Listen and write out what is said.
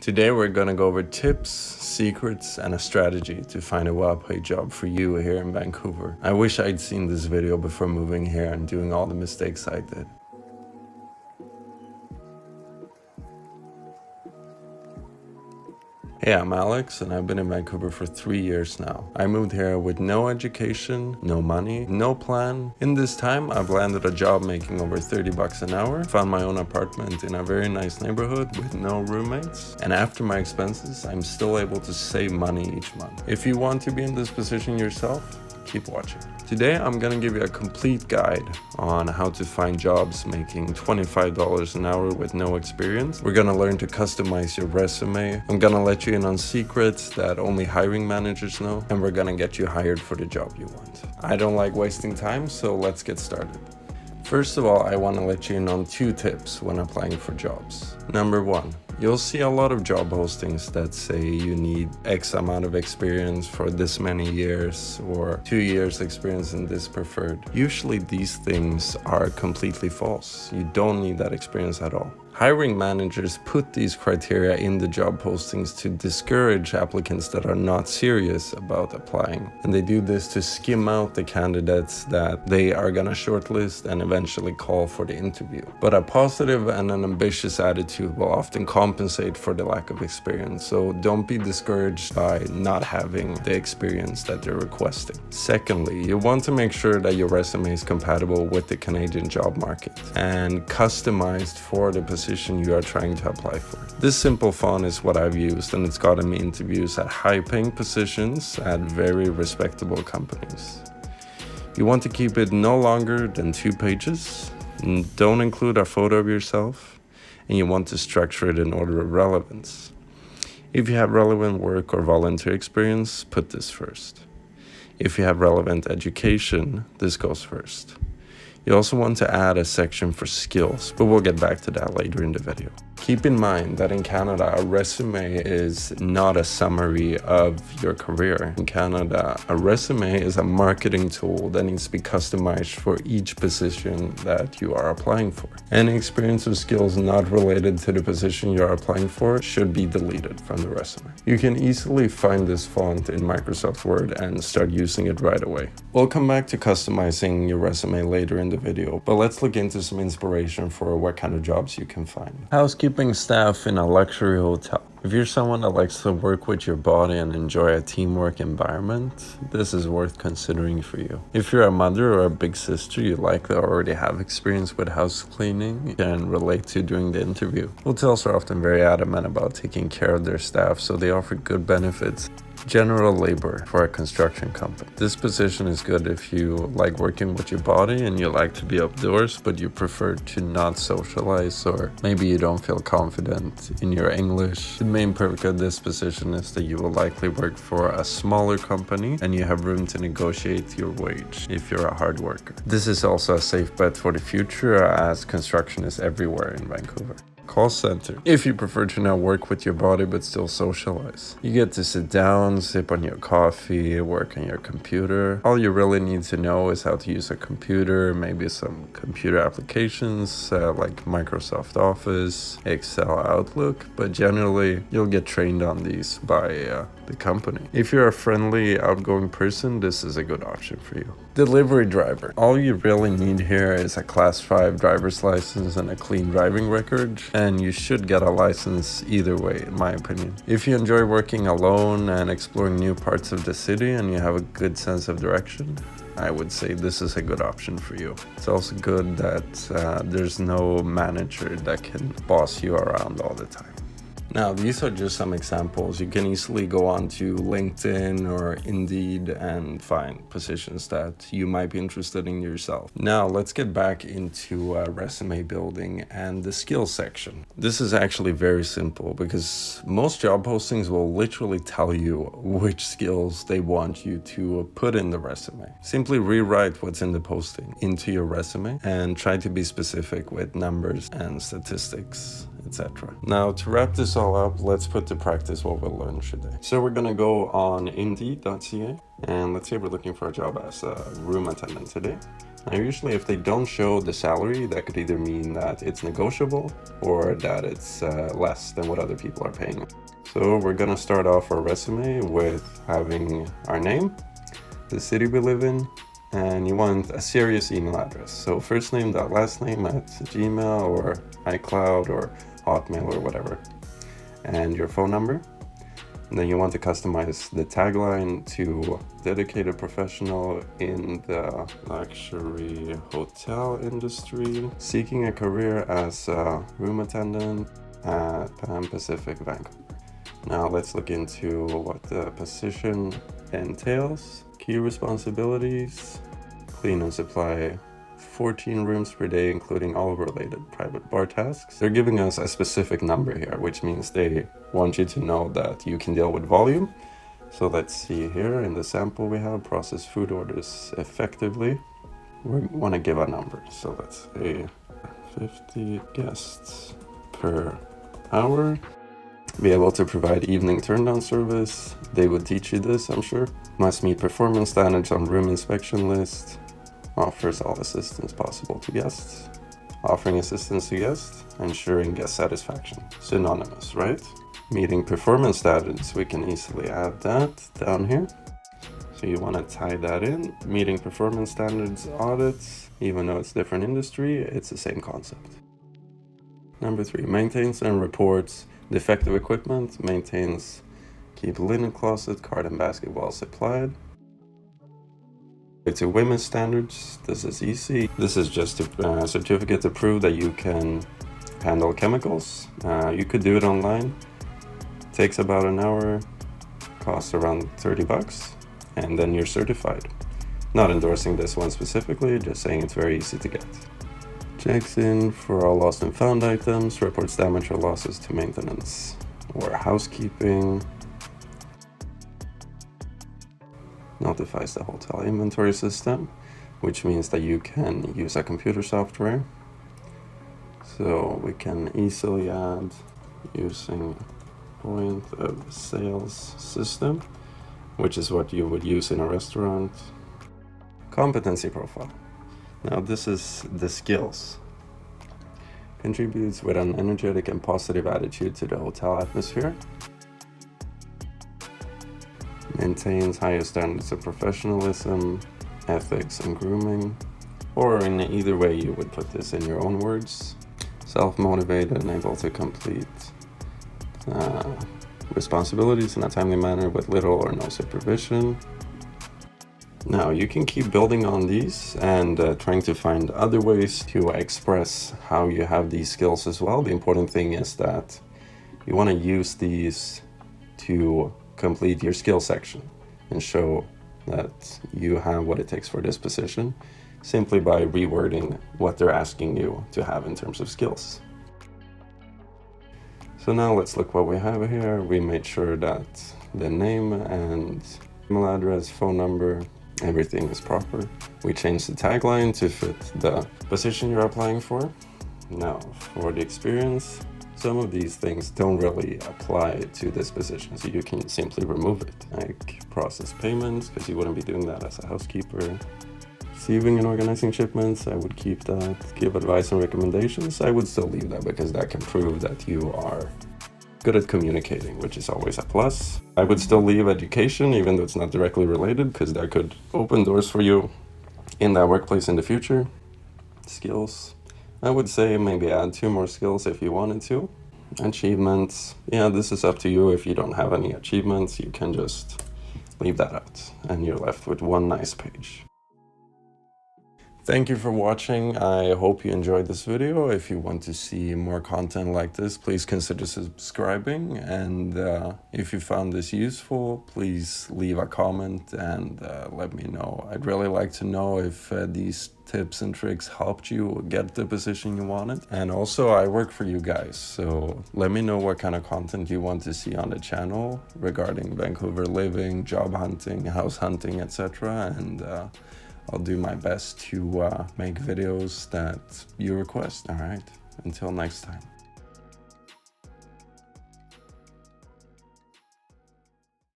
Today we're gonna go over tips, secrets, and a strategy to find a well-paid job for you here in Vancouver. I wish I'd seen this video before moving here and doing all the mistakes I did. Hey, I'm Alex and I've been in Vancouver for 3 years now. I moved here with no education, no money, no plan. In this time, I've landed a job making over 30 bucks an hour, found my own apartment in a very nice neighborhood with no roommates, and after my expenses, I'm still able to save money each month. If you want to be in this position yourself, keep watching. Today, I'm gonna give you a complete guide on how to find jobs making $25 an hour with no experience. We're gonna learn to customize your resume. I'm gonna let you in on secrets that only hiring managers know, and we're gonna get you hired for the job you want. I don't like wasting time, so let's get started. First of all, I want to let you in on 2 tips when applying for jobs. Number 1, you'll see a lot of job postings that say you need X amount of experience for this many years or 2 years experience in this preferred. Usually these things are completely false. You don't need that experience at all. Hiring managers put these criteria in the job postings to discourage applicants that are not serious about applying. And they do this to skim out the candidates that they are gonna shortlist and eventually call for the interview. But a positive and an ambitious attitude will often compensate for the lack of experience. So don't be discouraged by not having the experience that they're requesting. Secondly, you want to make sure that your resume is compatible with the Canadian job market and customized for the position you are trying to apply for. This simple font is what I've used, and it's gotten me interviews at high-paying positions at very respectable companies. You want to keep it no longer than 2 pages. Don't include a photo of yourself, and you want to structure it in order of relevance. If you have relevant work or volunteer experience, put this first. If you have relevant education, this goes first. You also want to add a section for skills, but we'll get back to that later in the video. Keep in mind that in Canada, a resume is not a summary of your career. In Canada, a resume is a marketing tool that needs to be customized for each position that you are applying for. Any experience or skills not related to the position you are applying for should be deleted from the resume. You can easily find this font in Microsoft Word and start using it right away. We'll come back to customizing your resume later in the video, but let's look into some inspiration for what kind of jobs you can find. Housekeeping staff in a luxury hotel. If you're someone that likes to work with your body and enjoy a teamwork environment, this is worth considering for you. If you're a mother or a big sister, you likely already have experience with house cleaning and relate to during the interview. Hotels are often very adamant about taking care of their staff, so they offer good benefits. General labor for a construction company. This position is good if you like working with your body and you like to be outdoors, but you prefer to not socialize, or maybe you don't feel confident in your English. The main perk of this position is that you will likely work for a smaller company and you have room to negotiate your wage if you're a hard worker. This is also a safe bet for the future, as construction is everywhere in Vancouver. Call center. If you prefer to not work with your body but still socialize. You get to sit down, sip on your coffee, work on your computer. All you really need to know is how to use a computer, maybe some computer applications like Microsoft Office, Excel, Outlook, but generally you'll get trained on these by the company. If you're a friendly, outgoing person, this is a good option for you. Delivery driver. All you really need here is a Class 5 driver's license and a clean driving record, and you should get a license either way, in my opinion. If you enjoy working alone and exploring new parts of the city and you have a good sense of direction, I would say this is a good option for you. It's also good that there's no manager that can boss you around all the time. Now, these are just some examples. You can easily go on to LinkedIn or Indeed and find positions that you might be interested in yourself. Now, let's get back into resume building and the skills section. This is actually very simple because most job postings will literally tell you which skills they want you to put in the resume. Simply rewrite what's in the posting into your resume and try to be specific with numbers and statistics, etc. Now, to wrap this all up, let's put to practice what we learned today. So we're gonna go on Indeed.ca And let's say we're looking for a job as a room attendant today. Now usually if they don't show the salary, that could either mean that it's negotiable or that it's less than what other people are paying. So we're gonna start off our resume with having our name, the city we live in, and you want a serious email address. So first name dot last name at Gmail or iCloud or Hotmail or whatever. And your phone number. And then you want to customize the tagline to dedicated professional in the luxury hotel industry, seeking a career as a room attendant at Pan Pacific, Vancouver. Now let's look into what the position entails. Key responsibilities: clean and supply 14 rooms per day, including all related private bar tasks. They're giving us a specific number here, which means they want you to know that you can deal with volume. So let's see here in the sample we have process food orders effectively. We want to give a number. So let's say 50 guests per hour. Be able to provide evening turndown service. They would teach you this, I'm sure. Must meet performance standards on room inspection list. Offers all assistance possible to guests. Offering assistance to guests, ensuring guest satisfaction. Synonymous, right? Meeting performance standards, we can easily add that down here. So you want to tie that in. Meeting performance standards audits, even though it's different industry, it's the same concept. Number 3, maintains and reports defective equipment, maintains, keep linen closet, card and basket well supplied. To women's standards, this is easy. This is just a certificate to prove that you can handle chemicals. You could do it online. Takes about an hour, costs around 30 bucks, and then you're certified. Not endorsing this one specifically, just saying it's very easy to get. Checks in for all lost and found items, reports damage or losses to maintenance or housekeeping. Notifies the hotel inventory system, which means that you can use a computer software. So we can easily add using point of sales system, which is what you would use in a restaurant. Competency profile. Now this is the skills. Contributes with an energetic and positive attitude to the hotel atmosphere. Maintains higher standards of professionalism, ethics, and grooming. Or in either way you would put this in your own words. Self-motivated and able to complete responsibilities in a timely manner with little or no supervision. Now you can keep building on these and trying to find other ways to express how you have these skills as well. The important thing is that you want to use these to complete your skill section and show that you have what it takes for this position simply by rewording what they're asking you to have in terms of skills. So now let's look what we have here. We made sure that the name and email address, phone number, everything is proper. We changed the tagline to fit the position you're applying for. Now for the experience, some of these things don't really apply to this position, so you can simply remove it. Like process payments, because you wouldn't be doing that as a housekeeper. Receiving and organizing shipments, I would keep that. Give advice and recommendations, I would still leave that because that can prove that you are good at communicating, which is always a plus. I would still leave education, even though it's not directly related, because that could open doors for you in that workplace in the future. Skills, I would say maybe add 2 more skills if you wanted to. Achievements, yeah, this is up to you. If you don't have any achievements, you can just leave that out and you're left with one nice page. Thank you for watching. I hope you enjoyed this video. If you want to see more content like this, please consider subscribing. And if you found this useful, please leave a comment and let me know. I'd really like to know if these tips and tricks helped you get the position you wanted. And also, I work for you guys, so let me know what kind of content you want to see on the channel regarding Vancouver living, job hunting, house hunting, etc. And I'll do my best to make videos that you request. All right, until next time.